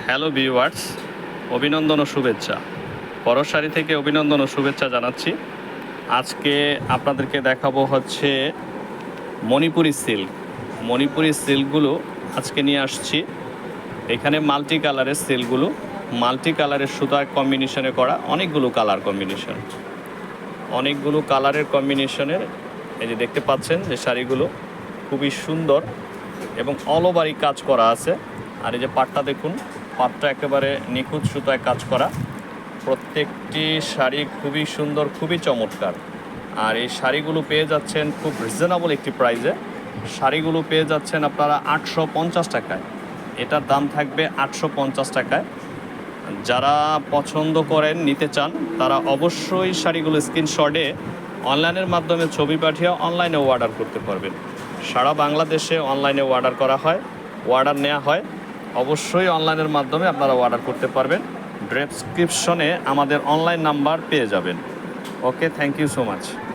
Hello viewers, অভিনন্দন ও শুভেচ্ছা। পরশ শাড়ি থেকে অভিনন্দন ও শুভেচ্ছা জানাচ্ছি। আজকে আপনাদেরকে দেখাবো হচ্ছে মণিপুরি সিল্ক। মণিপুরি সিল্কগুলো আজকে নিয়ে আসছি। এখানে মাল্টি কালারের সিল্কগুলো, মাল্টি কালারের সুতার কম্বিনেশনে করা অনেকগুলো কালারের কম্বিনেশনের এই যে দেখতে পাচ্ছেন যে শাড়িগুলো খুবই সুন্দর এবং অল ওভারই কাজ করা আছে। আর এই যে পাটটা দেখুন, পাটটা একেবারে নিখুঁত সুতায় কাজ করা। প্রত্যেকটি শাড়ি খুবই সুন্দর, খুবই চমৎকার। আর এই শাড়িগুলো পেয়ে যাচ্ছেন খুব রিজনেবল একটি প্রাইসে। শাড়িগুলো পেয়ে যাচ্ছেন আপনারা 850 টাকায়। এটার দাম থাকবে 850 টাকায়। যারা পছন্দ করেন, নিতে চান, তারা অবশ্যই শাড়িগুলো স্ক্রিনশটে অনলাইনের মাধ্যমে ছবি পাঠিয়ে অনলাইনেও অর্ডার করতে পারবেন। সারা বাংলাদেশে অনলাইনে অর্ডার করা হয়, অর্ডার নেওয়া হয়। অবশ্যই অনলাইনের মাধ্যমে আপনারা অর্ডার করতে পারবেন। ডেসক্রিপশনে আমাদের অনলাইন নাম্বার পেয়ে যাবেন। ওকে, থ্যাংক ইউ সো মাচ।